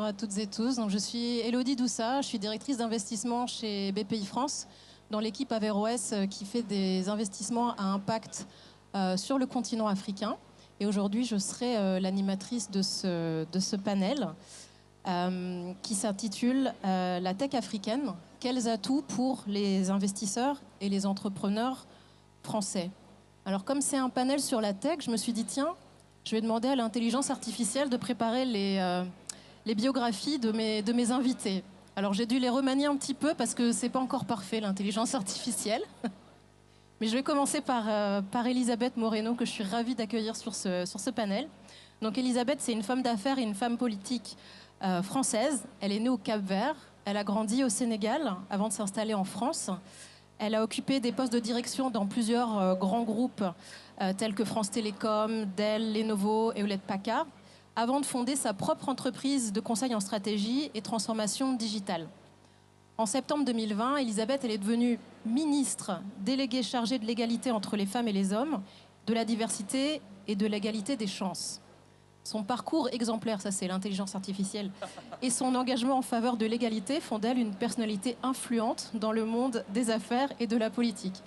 à toutes et tous. Donc, je suis Élodie Doussa, je suis directrice d'investissement chez BPI France, dans l'équipe Averroès qui fait des investissements à impact sur le continent africain. Et aujourd'hui, je serai l'animatrice de ce panel qui s'intitule La tech africaine, quels atouts pour les investisseurs et les entrepreneurs français. Alors comme c'est un panel sur la tech, je me suis dit tiens, je vais demander à l'intelligence artificielle de préparer les biographies de mes invités. Alors j'ai dû les remanier un petit peu parce que c'est pas encore parfait l'intelligence artificielle. Mais je vais commencer par Elisabeth Moreno, que je suis ravie d'accueillir sur ce panel. Donc Elisabeth, c'est une femme d'affaires et une femme politique française. Elle est née au Cap-Vert. Elle a grandi au Sénégal avant de s'installer en France. Elle a occupé des postes de direction dans plusieurs grands groupes tels que France Télécom, Dell, Lenovo et Hewlett-Packard, avant de fonder sa propre entreprise de conseil en stratégie et transformation digitale. En septembre 2020, Elisabeth elle est devenue ministre déléguée chargée de l'égalité entre les femmes et les hommes, de la diversité et de l'égalité des chances. Son parcours exemplaire, ça c'est l'intelligence artificielle, et son engagement en faveur de l'égalité font d'elle une personnalité influente dans le monde des affaires et de la politique.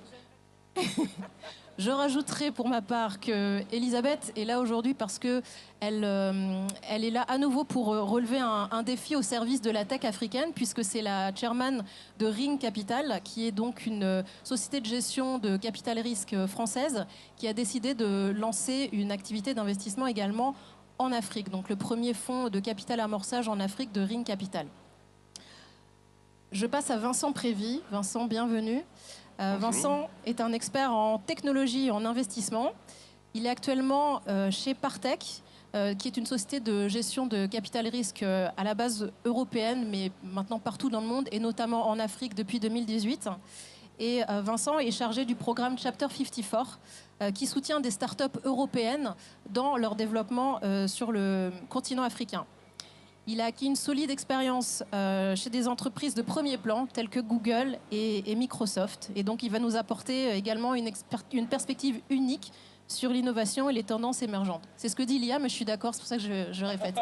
Je rajouterai pour ma part que Elisabeth est là aujourd'hui parce qu'elle est là à nouveau pour relever un défi au service de la tech africaine, puisque c'est la chairman de Ring Capital, qui est donc une société de gestion de capital risque française, qui a décidé de lancer une activité d'investissement également en Afrique. Donc le premier fonds de capital amorçage en Afrique de Ring Capital. Je passe à Vincent Prévy. Vincent, bienvenue. Vincent est un expert en technologie et en investissement. Il est actuellement chez Partech, qui est une société de gestion de capital risque à la base européenne, mais maintenant partout dans le monde, et notamment en Afrique depuis 2018. Et Vincent est chargé du programme Chapter 54, qui soutient des startups européennes dans leur développement sur le continent africain. Il a acquis une solide expérience chez des entreprises de premier plan, telles que Google et Microsoft. Et donc, il va nous apporter également une perspective unique sur l'innovation et les tendances émergentes. C'est ce que dit Lia, mais je suis d'accord, c'est pour ça que je répète.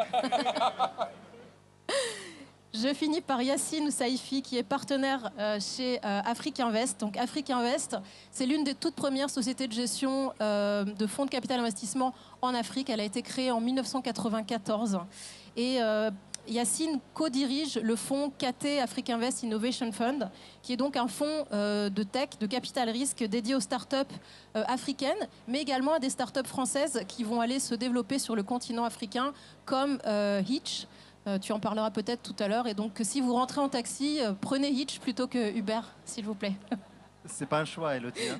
Je finis par Yacine Saïfi, qui est partenaire chez Afrique Invest. Donc Afrique Invest, c'est l'une des toutes premières sociétés de gestion de fonds de capital investissement en Afrique. Elle a été créée en 1994. Et Yacine co-dirige le fonds KT Afrique Invest Innovation Fund, qui est donc un fonds de tech, de capital risque dédié aux startups africaines, mais également à des startups françaises qui vont aller se développer sur le continent africain, comme Hitch. Tu en parleras peut-être tout à l'heure. Et donc, si vous rentrez en taxi, prenez Hitch plutôt que Uber, s'il vous plaît. C'est pas un choix, Élodie. Hein.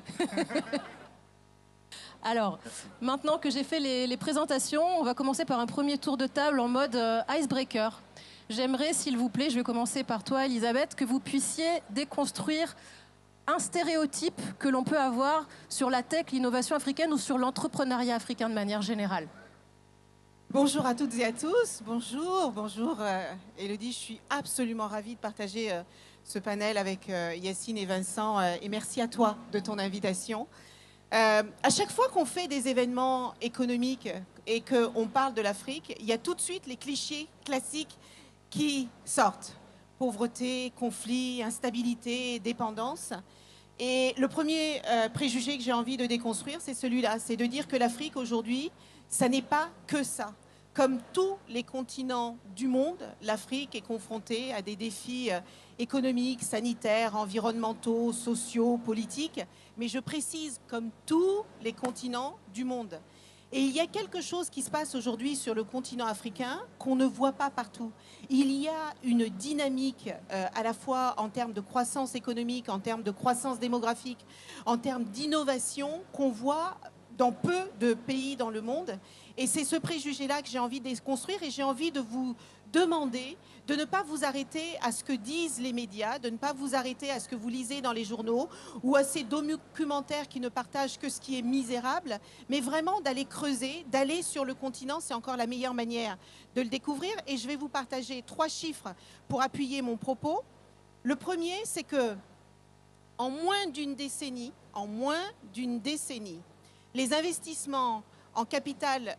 Alors, maintenant que j'ai fait les présentations, on va commencer par un premier tour de table en mode icebreaker. J'aimerais, s'il vous plaît, je vais commencer par toi, Elisabeth, que vous puissiez déconstruire un stéréotype que l'on peut avoir sur la tech, l'innovation africaine ou sur l'entrepreneuriat africain de manière générale. Bonjour à toutes et à tous. Bonjour Élodie. Je suis absolument ravie de partager ce panel avec Yacine et Vincent. Et merci à toi de ton invitation. À chaque fois qu'on fait des événements économiques et qu'on parle de l'Afrique, il y a tout de suite les clichés classiques qui sortent. Pauvreté, conflit, instabilité, dépendance. Et le premier préjugé que j'ai envie de déconstruire, c'est celui-là. C'est de dire que l'Afrique aujourd'hui, ça n'est pas que ça. Comme tous les continents du monde, l'Afrique est confrontée à des défis économiques, sanitaires, environnementaux, sociaux, politiques. Mais je précise, comme tous les continents du monde. Et il y a quelque chose qui se passe aujourd'hui sur le continent africain qu'on ne voit pas partout. Il y a une dynamique à la fois en termes de croissance économique, en termes de croissance démographique, en termes d'innovation qu'on voit dans peu de pays dans le monde. Et c'est ce préjugé-là que j'ai envie de déconstruire et j'ai envie de vous demander de ne pas vous arrêter à ce que disent les médias, de ne pas vous arrêter à ce que vous lisez dans les journaux ou à ces documentaires qui ne partagent que ce qui est misérable, mais vraiment d'aller creuser, d'aller sur le continent, c'est encore la meilleure manière de le découvrir. Et je vais vous partager 3 chiffres pour appuyer mon propos. Le premier, c'est que en moins d'une décennie, les investissements en capital,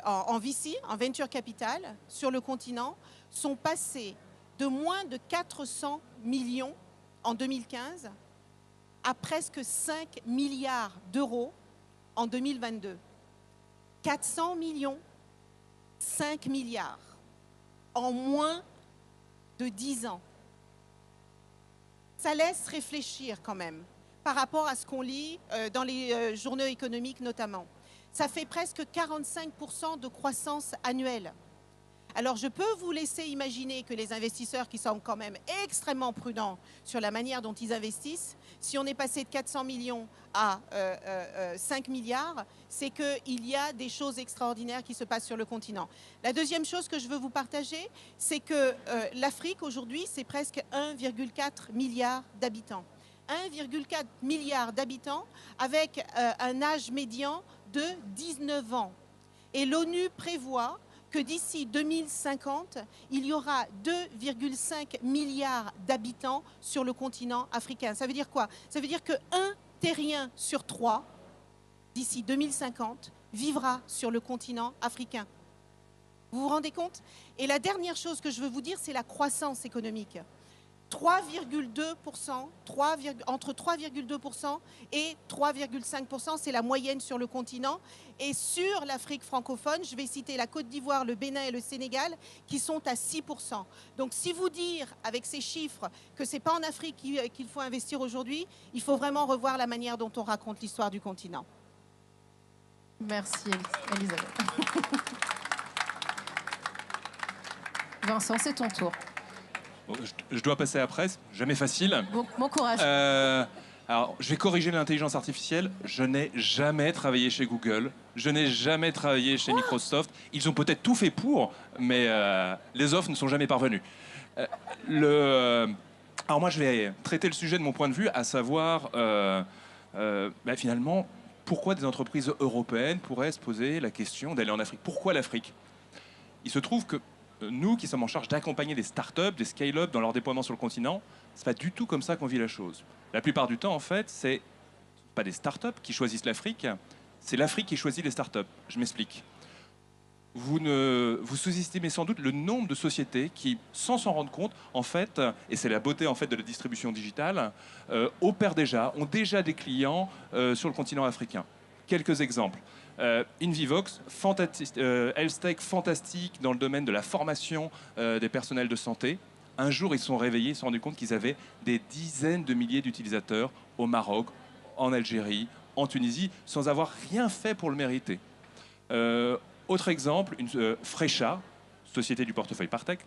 en VC, en venture capital, sur le continent, sont passés de moins de 400 millions en 2015 à presque 5 milliards d'euros en 2022. 400 millions, 5 milliards en moins de 10 ans. Ça laisse réfléchir quand même par rapport à ce qu'on lit dans les journaux économiques notamment. Ça fait presque 45% de croissance annuelle. Alors je peux vous laisser imaginer que les investisseurs qui sont quand même extrêmement prudents sur la manière dont ils investissent, si on est passé de 400 millions à 5 milliards, c'est qu'il y a des choses extraordinaires qui se passent sur le continent. La deuxième chose que je veux vous partager, c'est que l'Afrique aujourd'hui, c'est presque 1,4 milliard d'habitants. 1,4 milliard d'habitants avec un âge médian de 19 ans. Et l'ONU prévoit que d'ici 2050, il y aura 2,5 milliards d'habitants sur le continent africain. Ça veut dire quoi? Ça veut dire qu'un terrien sur 3, d'ici 2050, vivra sur le continent africain. Vous vous rendez compte? Et la dernière chose que je veux vous dire, c'est la croissance économique. 3,2%, entre 3,2% et 3,5%, c'est la moyenne sur le continent. Et sur l'Afrique francophone, je vais citer la Côte d'Ivoire, le Bénin et le Sénégal, qui sont à 6%. Donc si vous dire avec ces chiffres que ce n'est pas en Afrique qu'il faut investir aujourd'hui, il faut vraiment revoir la manière dont on raconte l'histoire du continent. Merci Elisabeth. Vincent, c'est ton tour. Je dois passer après, jamais facile. Bon courage. Alors, je vais corriger l'intelligence artificielle. Je n'ai jamais travaillé chez Google. Je n'ai jamais travaillé chez Microsoft. Ils ont peut-être tout fait pour, mais les offres ne sont jamais parvenues. Alors moi, je vais traiter le sujet de mon point de vue, à savoir, finalement, pourquoi des entreprises européennes pourraient se poser la question d'aller en Afrique? Pourquoi l'Afrique? Il se trouve que nous, qui sommes en charge d'accompagner des startups, des scale-up dans leur déploiement sur le continent, c'est pas du tout comme ça qu'on vit la chose. La plupart du temps, en fait, c'est pas des startups qui choisissent l'Afrique, c'est l'Afrique qui choisit les startups. Je m'explique. Vous sous-estimez sans doute le nombre de sociétés qui, sans s'en rendre compte, en fait, et c'est la beauté en fait de la distribution digitale, opèrent déjà, ont déjà des clients sur le continent africain. Quelques exemples. Invivox, health tech fantastique dans le domaine de la formation des personnels de santé. Un jour, ils se sont réveillés, ils se sont rendus compte qu'ils avaient des dizaines de milliers d'utilisateurs au Maroc, en Algérie, en Tunisie, sans avoir rien fait pour le mériter. Autre exemple, Frécha, société du portefeuille Partech,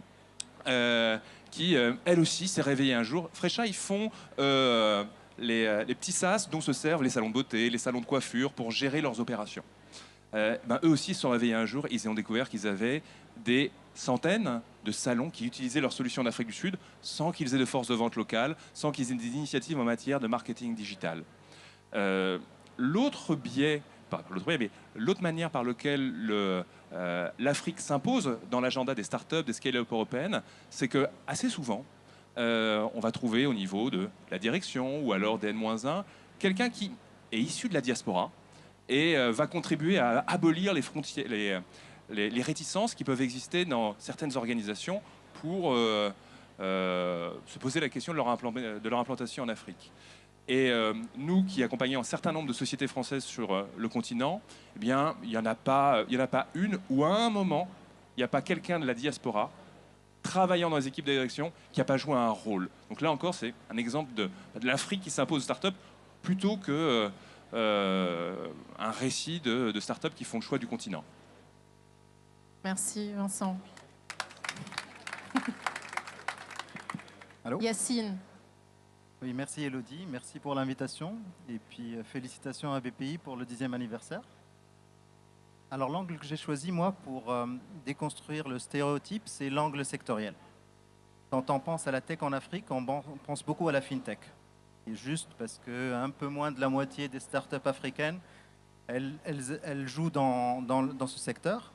qui, elle aussi, s'est réveillée un jour. Frécha, ils font les petits SaaS dont se servent les salons de beauté, les salons de coiffure pour gérer leurs opérations. Eux aussi se sont réveillés un jour et ils ont découvert qu'ils avaient des centaines de salons qui utilisaient leurs solutions en Afrique du Sud sans qu'ils aient de force de vente locale, sans qu'ils aient des initiatives en matière de marketing digital. L'autre manière par laquelle l'Afrique s'impose dans l'agenda des startups, des scale-up européennes, c'est que assez souvent, on va trouver au niveau de la direction ou alors des N-1 quelqu'un qui est issu de la diaspora et va contribuer à abolir les frontières, les réticences qui peuvent exister dans certaines organisations pour se poser la question de leur implantation en Afrique. Et nous qui accompagnons un certain nombre de sociétés françaises sur le continent, eh bien, il n'y en a pas une où à un moment, il n'y a pas quelqu'un de la diaspora travaillant dans les équipes de direction qui n'a pas joué un rôle. Donc là encore, c'est un exemple de l'Afrique qui s'impose aux startups plutôt que un récit de startups qui font le choix du continent. Merci Vincent. Allô? Yacine. Oui, merci Elodie, merci pour l'invitation et puis félicitations à BPI pour le 10e anniversaire. Alors l'angle que j'ai choisi moi pour déconstruire le stéréotype, c'est l'angle sectoriel. Quand on pense à la tech en Afrique, on pense beaucoup à la fintech. Et juste parce que un peu moins de la moitié des startups africaines, elles jouent dans ce secteur.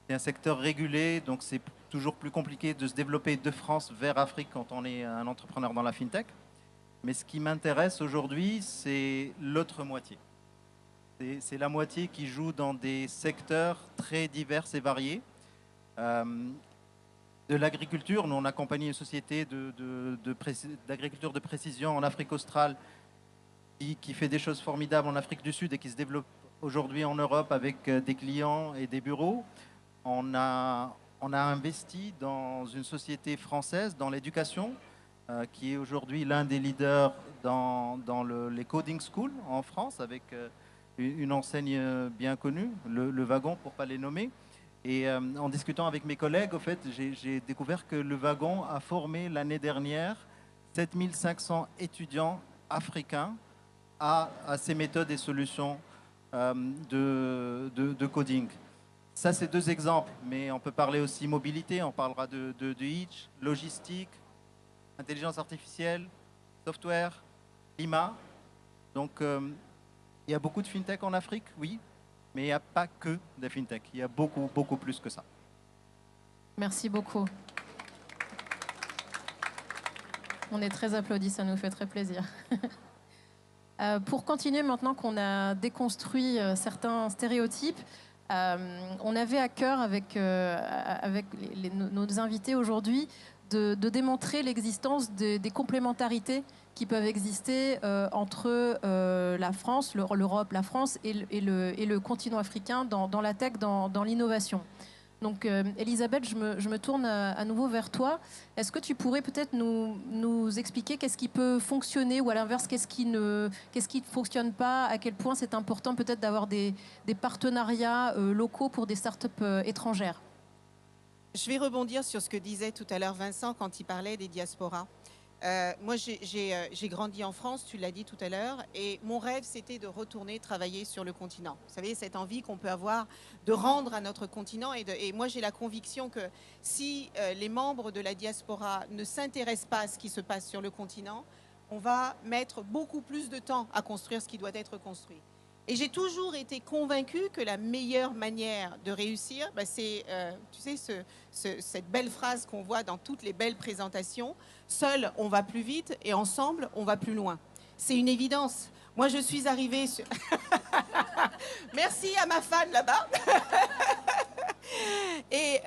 C'est un secteur régulé, donc c'est toujours plus compliqué de se développer de France vers Afrique quand on est un entrepreneur dans la fintech. Mais ce qui m'intéresse aujourd'hui, c'est l'autre moitié. C'est la moitié qui joue dans des secteurs très divers et variés. De l'agriculture, nous on accompagne une société d'agriculture de précision en Afrique australe qui fait des choses formidables en Afrique du Sud et qui se développe aujourd'hui en Europe avec des clients et des bureaux. On a investi dans une société française dans l'éducation qui est aujourd'hui l'un des leaders dans les coding schools en France avec une enseigne bien connue, le Wagon pour ne pas les nommer. Et en discutant avec mes collègues, au fait, j'ai découvert que le Wagon a formé l'année dernière 7500 étudiants africains à ces méthodes et solutions de coding. Ça, c'est 2 exemples, mais on peut parler aussi mobilité, on parlera de Hitch, logistique, intelligence artificielle, software, climat. Donc, il y a beaucoup de fintech en Afrique, oui, mais il n'y a pas que des fintech. Il y a beaucoup, beaucoup plus que ça. Merci beaucoup. On est très applaudis, ça nous fait très plaisir. Pour continuer, maintenant qu'on a déconstruit certains stéréotypes, on avait à cœur avec nos invités aujourd'hui de démontrer l'existence des complémentarités qui peuvent exister entre la France, l'Europe, la France et le continent africain dans la tech, dans l'innovation. Donc, Elisabeth, je me tourne à nouveau vers toi. Est-ce que tu pourrais peut-être nous expliquer qu'est-ce qui peut fonctionner ou à l'inverse, qu'est-ce qui ne fonctionne pas, à quel point c'est important peut-être d'avoir des partenariats locaux pour des startups étrangères? Je vais rebondir sur ce que disait tout à l'heure Vincent quand il parlait des diasporas. Moi, j'ai grandi en France, tu l'as dit tout à l'heure, et mon rêve, c'était de retourner travailler sur le continent. Vous savez, cette envie qu'on peut avoir de rendre à notre continent. Et moi, j'ai la conviction que si les membres de la diaspora ne s'intéressent pas à ce qui se passe sur le continent, on va mettre beaucoup plus de temps à construire ce qui doit être construit. Et j'ai toujours été convaincue que la meilleure manière de réussir, c'est, tu sais, cette belle phrase qu'on voit dans toutes les belles présentations, seul on va plus vite et ensemble on va plus loin. C'est une évidence. Moi je suis arrivée sur... Merci à ma fan là-bas. Et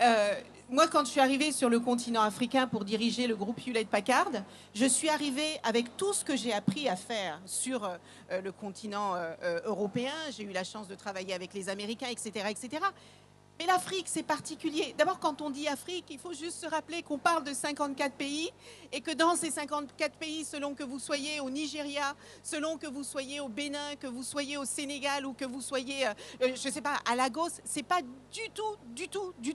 moi, quand je suis arrivée sur le continent africain pour diriger le groupe Hewlett-Packard, je suis arrivée avec tout ce que j'ai appris à faire sur le continent européen. J'ai eu la chance de travailler avec les Américains, etc., etc. Mais l'Afrique, c'est particulier. D'abord, quand on dit Afrique, il faut juste se rappeler qu'on parle de 54 pays et que dans ces 54 pays, selon que vous soyez au Nigeria, selon que vous soyez au Bénin, que vous soyez au Sénégal ou que vous soyez, je ne sais pas, à Lagos, c'est pas du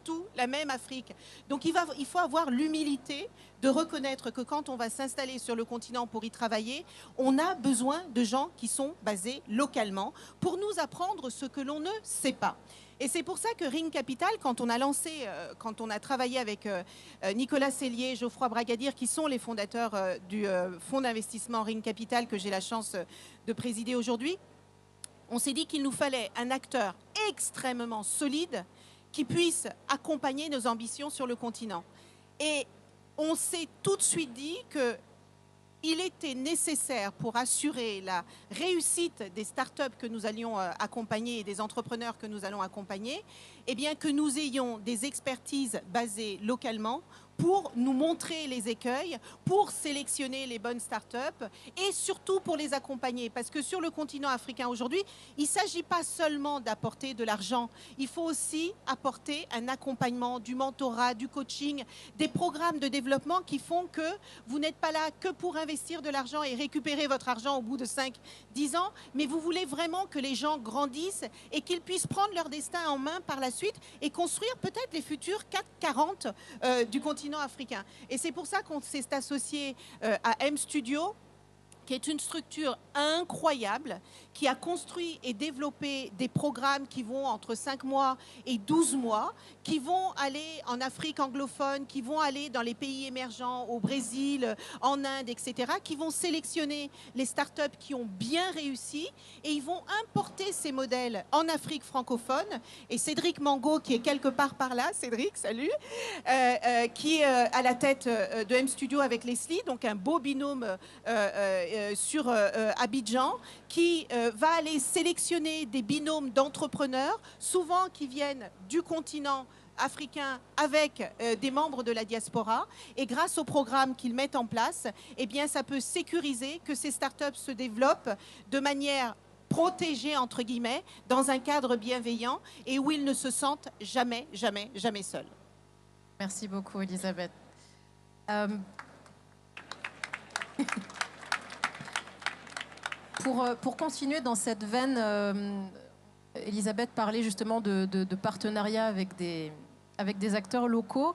tout la même Afrique. Donc, il faut avoir l'humilité de reconnaître que quand on va s'installer sur le continent pour y travailler, on a besoin de gens qui sont basés localement pour nous apprendre ce que l'on ne sait pas. Et c'est pour ça que Ring Capital, quand on a travaillé avec Nicolas Sellier, Geoffroy Bragadir, qui sont les fondateurs du fonds d'investissement Ring Capital que j'ai la chance de présider aujourd'hui, on s'est dit qu'il nous fallait un acteur extrêmement solide qui puisse accompagner nos ambitions sur le continent. Et on s'est tout de suite dit que il était nécessaire pour assurer la réussite des startups que nous allions accompagner et des entrepreneurs que nous allons accompagner, eh bien que nous ayons des expertises basées localement pour nous montrer les écueils, pour sélectionner les bonnes startups et surtout pour les accompagner. Parce que sur le continent africain aujourd'hui, il ne s'agit pas seulement d'apporter de l'argent, il faut aussi apporter un accompagnement, du mentorat, du coaching, des programmes de développement qui font que vous n'êtes pas là que pour investir de l'argent et récupérer votre argent au bout de 5-10 ans, mais vous voulez vraiment que les gens grandissent et qu'ils puissent prendre leur destin en main par la suite et construire peut-être les futurs 440 du continent africain. Et c'est pour ça qu'on s'est associé à M Studio, qui est une structure incroyable, qui a construit et développé des programmes qui vont entre 5 mois et 12 mois, qui vont aller en Afrique anglophone, qui vont aller dans les pays émergents, au Brésil, en Inde, etc., qui vont sélectionner les startups qui ont bien réussi et ils vont importer ces modèles en Afrique francophone. Et Cédric Mango, qui est quelque part par là, Cédric, salut, qui est à la tête de M Studio avec Leslie, donc un beau binôme sur Abidjan, qui va aller sélectionner des binômes d'entrepreneurs, souvent qui viennent du continent africain avec des membres de la diaspora. Et grâce au programme qu'ils mettent en place, eh bien, ça peut sécuriser que ces startups se développent de manière protégés, entre guillemets, dans un cadre bienveillant et où ils ne se sentent jamais, jamais, jamais seuls. Merci beaucoup, Elisabeth. Pour continuer dans cette veine, Elisabeth parlait justement de partenariat avec des acteurs locaux.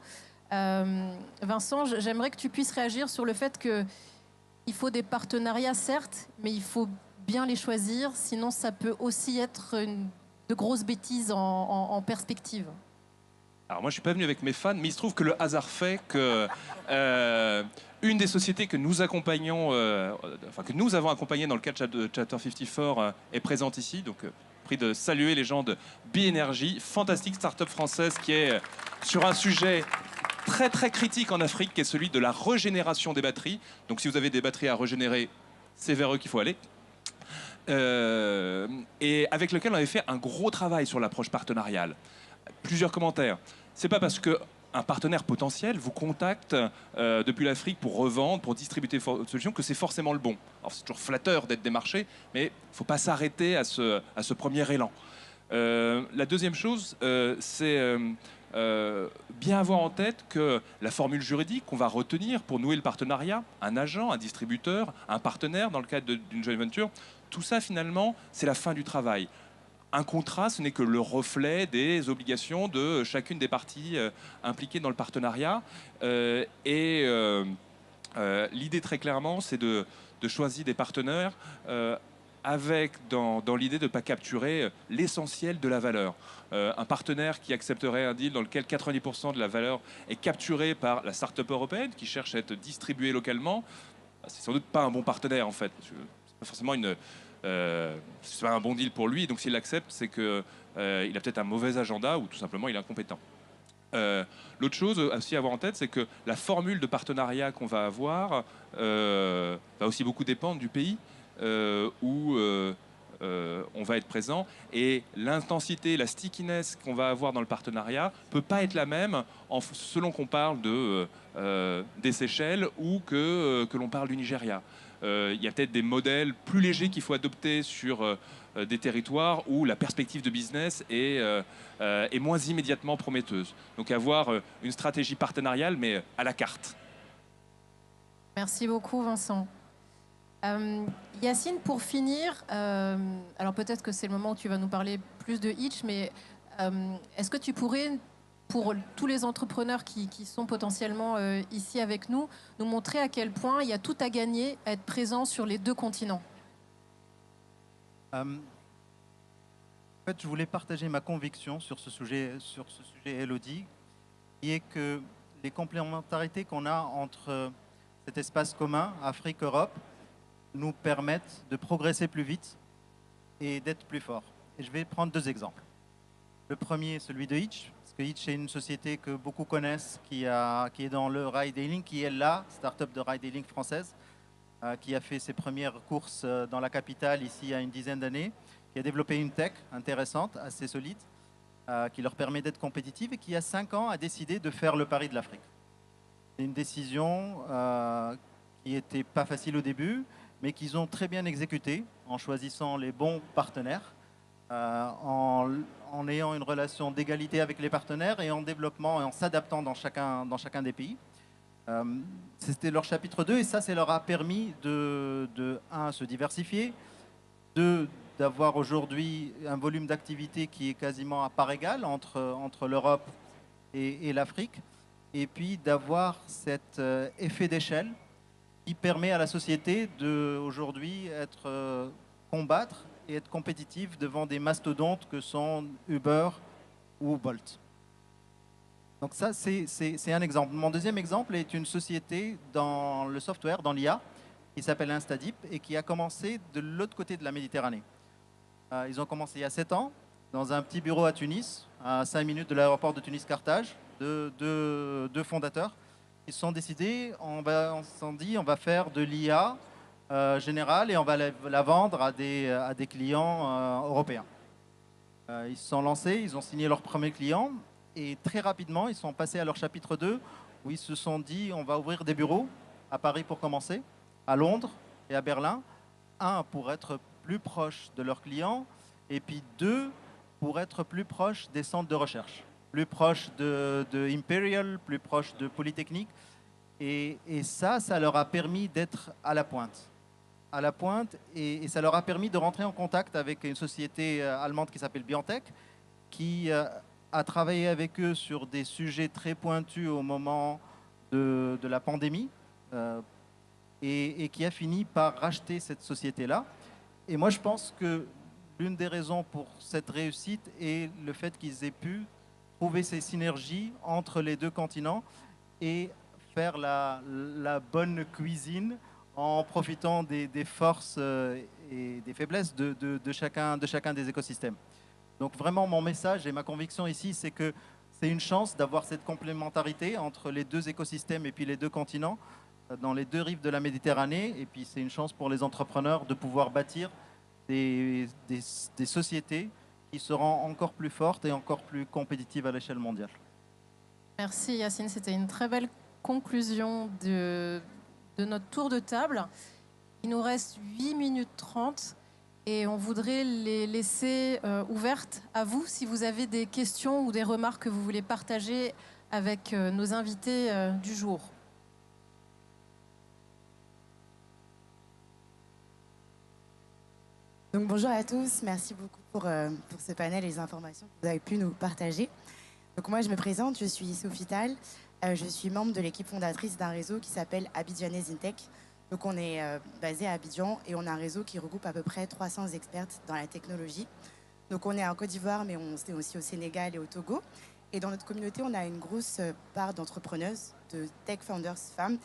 Vincent, j'aimerais que tu puisses réagir sur le fait qu'il faut des partenariats, certes, mais il faut bien les choisir, sinon ça peut aussi être de grosses bêtises en perspective. Alors moi, je suis pas venu avec mes fans, mais il se trouve que le hasard fait que une des sociétés que nous accompagnons, que nous avons accompagné dans le cadre de Chapter 54 est présente ici. Donc, prie de saluer les gens de B-Energy, fantastique start-up française qui est sur un sujet très très critique en Afrique, qui est celui de la régénération des batteries. Donc, si vous avez des batteries à régénérer, c'est vers eux qu'il faut aller. Et avec lequel on avait fait un gros travail sur l'approche partenariale. Plusieurs commentaires. C'est pas parce qu'un partenaire potentiel vous contacte depuis l'Afrique pour revendre, pour distribuer votre solution, que c'est forcément le bon. Alors c'est toujours flatteur d'être démarché, mais il ne faut pas s'arrêter à ce premier élan. La deuxième chose, c'est bien avoir en tête que la formule juridique qu'on va retenir pour nouer le partenariat, un agent, un distributeur, un partenaire dans le cadre d'une joint venture, tout ça finalement, c'est la fin du travail. Un contrat, ce n'est que le reflet des obligations de chacune des parties impliquées dans le partenariat. L'idée très clairement, c'est de choisir des partenaires avec dans l'idée de ne pas capturer l'essentiel de la valeur. Un partenaire qui accepterait un deal dans lequel 90% de la valeur est capturée par la start-up européenne qui cherche à être distribuée localement, c'est sans doute pas un bon partenaire en fait. C'est pas forcément c'est pas un bon deal pour lui, donc s'il l'accepte, c'est qu'il a peut-être un mauvais agenda ou tout simplement il est incompétent. L'autre chose aussi à avoir en tête, c'est que la formule de partenariat qu'on va avoir va aussi beaucoup dépendre du pays où on va être présent, et l'intensité, la stickiness qu'on va avoir dans le partenariat peut pas être la même selon qu'on parle des Seychelles ou que l'on parle du Nigeria. Il y a peut-être des modèles plus légers qu'il faut adopter sur des territoires où la perspective de business est moins immédiatement prometteuse. Donc avoir une stratégie partenariale, mais à la carte. Merci beaucoup, Vincent. Yacine, pour finir, alors peut-être que c'est le moment où tu vas nous parler plus de Hitch, mais est-ce que tu pourrais, pour tous les entrepreneurs qui sont potentiellement ici avec nous montrer à quel point il y a tout à gagner à être présent sur les deux continents? En fait, je voulais partager ma conviction sur ce sujet, Elodie, qui est que les complémentarités qu'on a entre cet espace commun, Afrique-Europe, nous permettent de progresser plus vite et d'être plus forts. Et je vais prendre deux exemples. Le premier, celui de Hitch, parce que Hitch est une société que beaucoup connaissent, qui est dans le ride-hailing, qui est la start-up de ride-hailing française, qui a fait ses premières courses dans la capitale ici il y a une dizaine d'années, qui a développé une tech intéressante, assez solide, qui leur permet d'être compétitive et qui, il y a 5 ans, a décidé de faire le pari de l'Afrique. C'est une décision qui n'était pas facile au début, mais qu'ils ont très bien exécutée en choisissant les bons partenaires, en ayant une relation d'égalité avec les partenaires et en développement et en s'adaptant dans chacun des pays. C'était leur chapitre 2 et ça leur a permis de se diversifier, d'avoir aujourd'hui un volume d'activité qui est quasiment à part égale entre l'Europe et l'Afrique, et puis d'avoir cet effet d'échelle qui permet à la société d'aujourd'hui combattre et être compétitive devant des mastodontes que sont Uber ou Bolt. Donc ça, c'est un exemple. Mon deuxième exemple est une société dans le software, dans l'IA, qui s'appelle Instadeep et qui a commencé de l'autre côté de la Méditerranée. Ils ont commencé il y a 7 ans, dans un petit bureau à Tunis, à 5 minutes de l'aéroport de Tunis-Carthage, deux fondateurs. Ils se sont décidés, on va faire de l'IA générale et on va la vendre à des clients européens. Ils se sont lancés, ils ont signé leur premier client et très rapidement, ils sont passés à leur chapitre 2 où ils se sont dit on va ouvrir des bureaux à Paris pour commencer, à Londres et à Berlin. Un, pour être plus proche de leurs clients et puis deux, pour être plus proche des centres de recherche, plus proche de Imperial, plus proche de Polytechnique. Et ça leur a permis d'être à la pointe. Et ça leur a permis de rentrer en contact avec une société allemande qui s'appelle BioNTech, qui a travaillé avec eux sur des sujets très pointus au moment de la pandémie et qui a fini par racheter cette société-là. Et moi, je pense que l'une des raisons pour cette réussite est le fait qu'ils aient pu trouver ces synergies entre les deux continents et faire la bonne cuisine en profitant des forces et des faiblesses de chacun des écosystèmes. Donc vraiment, mon message et ma conviction ici, c'est que c'est une chance d'avoir cette complémentarité entre les deux écosystèmes et puis les deux continents, dans les deux rives de la Méditerranée. Et puis c'est une chance pour les entrepreneurs de pouvoir bâtir des sociétés qui seront encore plus fortes et encore plus compétitives à l'échelle mondiale. Merci Yacine, c'était une très belle conclusion de notre tour de table. Il nous reste 8 minutes 30 et on voudrait les laisser ouvertes à vous si vous avez des questions ou des remarques que vous voulez partager avec nos invités du jour. Donc bonjour à tous, merci beaucoup pour ce panel et les informations que vous avez pu nous partager. Donc moi je me présente, je suis Sophie Tal, je suis membre de l'équipe fondatrice d'un réseau qui s'appelle Abidjanais InTech. Donc on est basé à Abidjan et on a un réseau qui regroupe à peu près 300 expertes dans la technologie. Donc on est en Côte d'Ivoire mais on est aussi au Sénégal et au Togo. Et dans notre communauté on a une grosse part d'entrepreneuses, de tech founders femmes.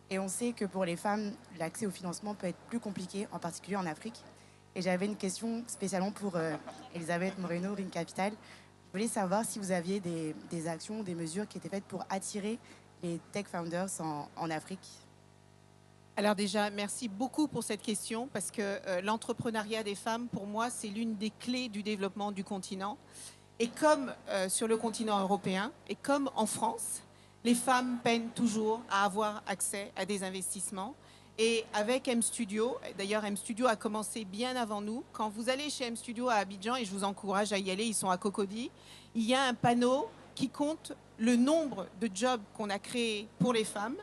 Et on sait que pour les femmes, l'accès au financement peut être plus compliqué, en particulier en Afrique. Et j'avais une question spécialement pour Elisabeth Moreno, Ring Capital. Je voulais savoir si vous aviez des actions, des mesures qui étaient faites pour attirer les tech founders en Afrique. Alors déjà, merci beaucoup pour cette question parce que l'entrepreneuriat des femmes, pour moi, c'est l'une des clés du développement du continent. Et comme sur le continent européen et comme en France, les femmes peinent toujours à avoir accès à des investissements. Et avec M-Studio, d'ailleurs M-Studio a commencé bien avant nous, quand vous allez chez M-Studio à Abidjan, et je vous encourage à y aller, ils sont à Cocody, il y a un panneau qui compte le nombre de jobs qu'on a créés pour les femmes,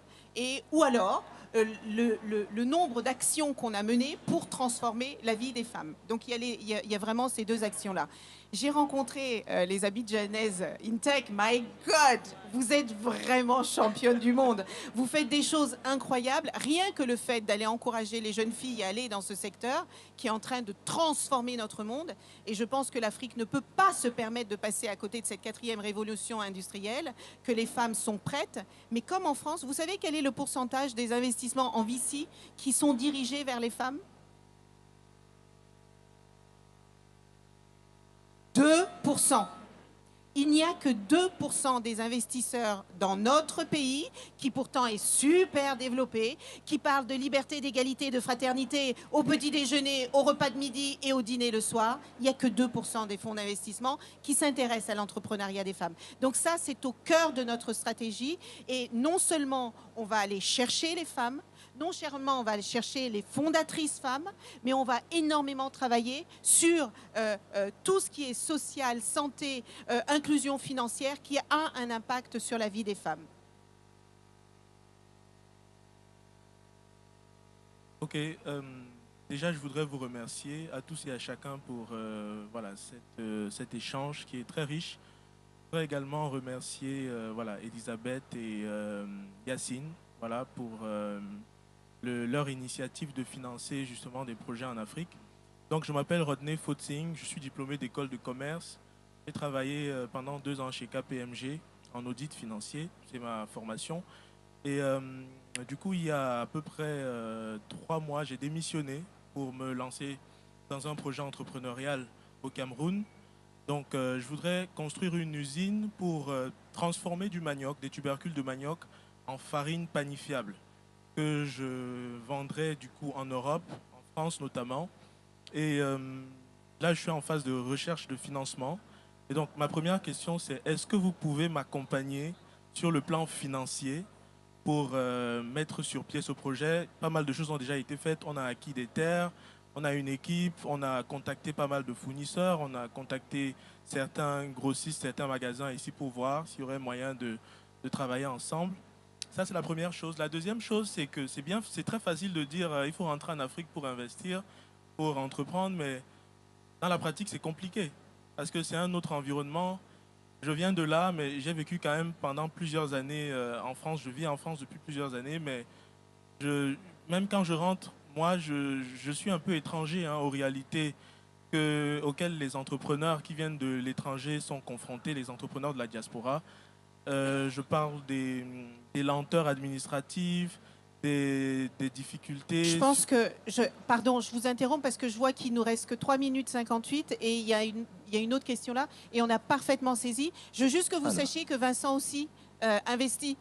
ou alors le nombre d'actions qu'on a menées pour transformer la vie des femmes. Donc il y a vraiment ces deux actions-là. J'ai rencontré les Abidjanaises InTech. My God, vous êtes vraiment championne du monde. Vous faites des choses incroyables. Rien que le fait d'aller encourager les jeunes filles à aller dans ce secteur qui est en train de transformer notre monde. Et je pense que l'Afrique ne peut pas se permettre de passer à côté de cette 4e révolution industrielle, que les femmes sont prêtes. Mais comme en France, vous savez quel est le pourcentage des investissements en VC qui sont dirigés vers les femmes ? 2%. Il n'y a que 2% des investisseurs dans notre pays, qui pourtant est super développé, qui parle de liberté, d'égalité, de fraternité au petit déjeuner, au repas de midi et au dîner le soir. Il n'y a que 2% des fonds d'investissement qui s'intéressent à l'entrepreneuriat des femmes. Donc ça, c'est au cœur de notre stratégie. Et non seulement on va aller chercher les femmes, non seulement on va aller chercher les fondatrices femmes, mais on va énormément travailler sur tout ce qui est social, santé, inclusion financière, qui a un impact sur la vie des femmes. Ok, déjà je voudrais vous remercier à tous et à chacun pour voilà, cet échange qui est très riche. Je voudrais également remercier voilà, Elisabeth et Yacine voilà, pour leur initiative de financer justement des projets en Afrique. Donc je m'appelle Rodney Fotsing, je suis diplômé d'école de commerce. J'ai travaillé pendant 2 ans chez KPMG en audit financier, c'est ma formation. Et du coup, il y a à peu près 3 mois, j'ai démissionné pour me lancer dans un projet entrepreneurial au Cameroun. Donc je voudrais construire une usine pour transformer du manioc, des tubercules de manioc, en farine panifiable. que je vendrai du coup en Europe, en France notamment. Et là, je suis en phase de recherche de financement. Et donc, ma première question, c'est est-ce que vous pouvez m'accompagner sur le plan financier pour mettre sur pied ce projet? Pas mal de choses ont déjà été faites. On a acquis des terres, on a une équipe, on a contacté pas mal de fournisseurs, on a contacté certains grossistes, certains magasins ici pour voir s'il y aurait moyen de travailler ensemble. Ça, c'est la première chose. La deuxième chose, c'est que c'est très facile de dire il faut rentrer en Afrique pour investir, pour entreprendre, mais dans la pratique, c'est compliqué parce que c'est un autre environnement. Je viens de là, mais j'ai vécu quand même pendant plusieurs années en France. Je vis en France depuis plusieurs années, mais même quand je rentre, moi, je suis un peu étranger aux réalités auxquelles les entrepreneurs qui viennent de l'étranger sont confrontés, les entrepreneurs de la diaspora. Je parle des lenteurs administratives, des difficultés. Je pense que... Pardon, je vous interromps parce que je vois qu'il nous reste que 3 minutes 58 et il y a une autre question là et on a parfaitement saisi. Je veux juste que vous sachiez que Vincent aussi investit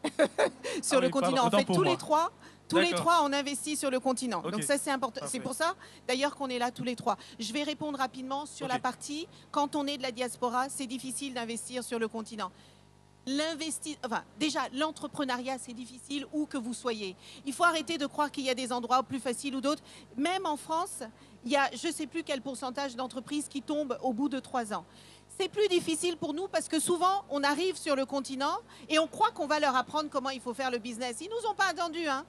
sur le continent. En fait, tous les trois, on investit sur le continent. Okay. Donc ça, c'est important. Parfait. C'est pour ça, d'ailleurs, qu'on est là tous les trois. Je vais répondre rapidement sur la partie. Quand on est de la diaspora, c'est difficile d'investir sur le continent. Déjà, l'entrepreneuriat, c'est difficile où que vous soyez. Il faut arrêter de croire qu'il y a des endroits plus faciles ou d'autres. Même en France, il y a je ne sais plus quel pourcentage d'entreprises qui tombent au bout de 3 ans. C'est plus difficile pour nous parce que souvent, on arrive sur le continent et on croit qu'on va leur apprendre comment il faut faire le business. Ils ne nous ont pas attendus, hein.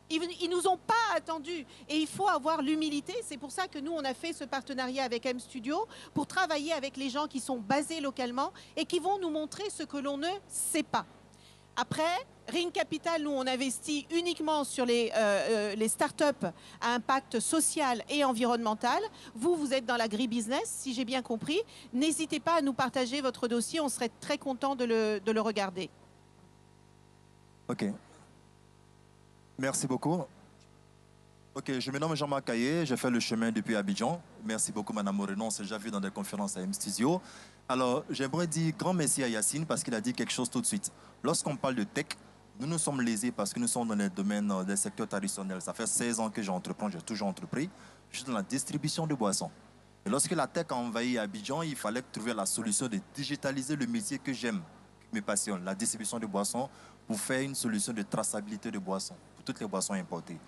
Ils ne nous ont pas attendus et il faut avoir l'humilité. C'est pour ça que nous, on a fait ce partenariat avec M Studio pour travailler avec les gens qui sont basés localement et qui vont nous montrer ce que l'on ne sait pas. Après, Ring Capital, nous, on investit uniquement sur les startups à impact social et environnemental. Vous, vous êtes dans l'agribusiness, si j'ai bien compris. N'hésitez pas à nous partager votre dossier. On serait très content de le regarder. OK. Merci beaucoup. Ok, je me nomme Jean-Marc Caillé, j'ai fait le chemin depuis Abidjan. Merci beaucoup, Madame Moreno, on s'est déjà vu dans des conférences à M-Studio. Alors, j'aimerais dire grand merci à Yacine parce qu'il a dit quelque chose tout de suite. Lorsqu'on parle de tech, nous nous sommes lésés parce que nous sommes dans les domaines des secteurs traditionnels. Ça fait 16 ans que j'entreprends, j'ai toujours entrepris. Je suis dans la distribution de boissons. Et lorsque la tech a envahi Abidjan, il fallait trouver la solution de digitaliser le métier que j'aime, qui me passionne, la distribution de boissons, pour faire une solution de traçabilité de boissons, pour toutes les boissons importées.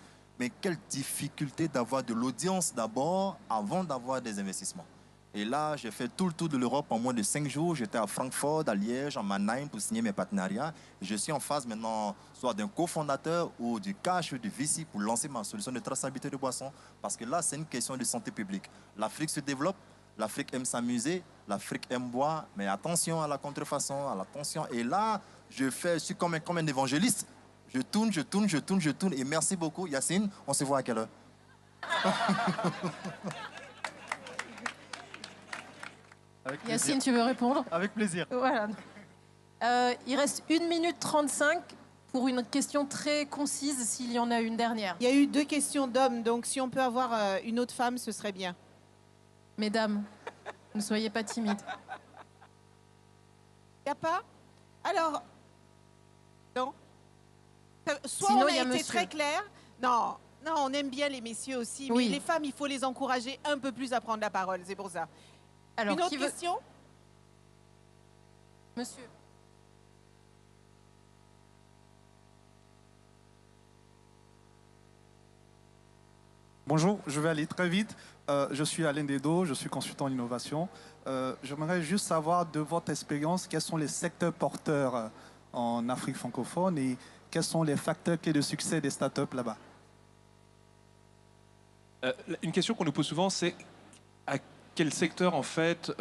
Mais quelle difficulté d'avoir de l'audience d'abord avant d'avoir des investissements. Et là, j'ai fait tout le tour de l'Europe en moins de 5 jours. J'étais à Francfort, à Liège, en Mannheim pour signer mes partenariats. Et je suis en phase maintenant soit d'un cofondateur ou du cash ou du VC pour lancer ma solution de traçabilité de boissons. Parce que là, c'est une question de santé publique. L'Afrique se développe, l'Afrique aime s'amuser, l'Afrique aime boire, mais attention à la contrefaçon, à l'attention. Et là, je suis comme un évangéliste. Je tourne. Et merci beaucoup, Yacine. On se voit à quelle heure? Yacine, tu veux répondre? Avec plaisir. Voilà. Il reste 1 minute 35 pour une question très concise, s'il y en a une dernière. Il y a eu 2 questions d'hommes, donc si on peut avoir une autre femme, ce serait bien. Mesdames, ne soyez pas timides. Il n'y a pas? Alors, non. Soit sinon, on a il y a été monsieur. très clair. Non, on aime bien les messieurs aussi, Oui. mais les femmes, il faut les encourager un peu plus à prendre la parole, c'est pour ça. Alors, Une autre qui veut... question? Monsieur. Bonjour, je vais aller très vite. Je suis Alain Dedo, je suis consultant en innovation. J'aimerais juste savoir de votre expérience, quels sont les secteurs porteurs en Afrique francophone et quels sont les facteurs clés de succès des startups là-bas? Une question qu'on nous pose souvent, c'est à quel secteur en fait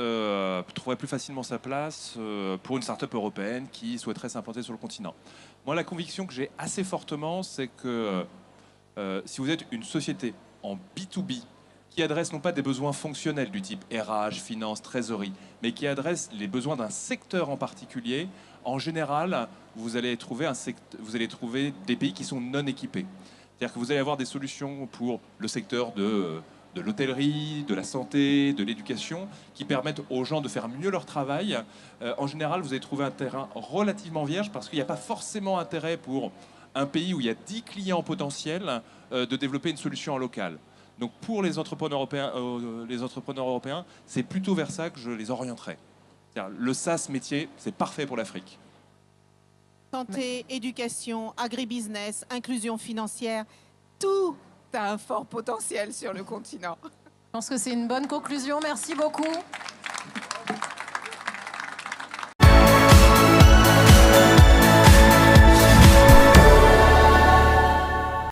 trouverait plus facilement sa place pour une start-up européenne qui souhaiterait s'implanter sur le continent? Moi, la conviction que j'ai assez fortement, c'est que si vous êtes une société en B2B qui adresse non pas des besoins fonctionnels du type RH, finance, trésorerie, mais qui adresse les besoins d'un secteur en particulier, en général, vous allez trouver des pays qui sont non équipés. C'est-à-dire que vous allez avoir des solutions pour le secteur de l'hôtellerie, de la santé, de l'éducation, qui permettent aux gens de faire mieux leur travail. En général, vous allez trouver un terrain relativement vierge parce qu'il n'y a pas forcément intérêt pour un pays où il y a 10 clients potentiels, de développer une solution en local. Donc pour les entrepreneurs européens, c'est plutôt vers ça que je les orienterai. Le SaaS métier, c'est parfait pour l'Afrique. Santé, éducation, agribusiness, inclusion financière, tout a un fort potentiel sur le continent. Je pense que c'est une bonne conclusion. Merci beaucoup.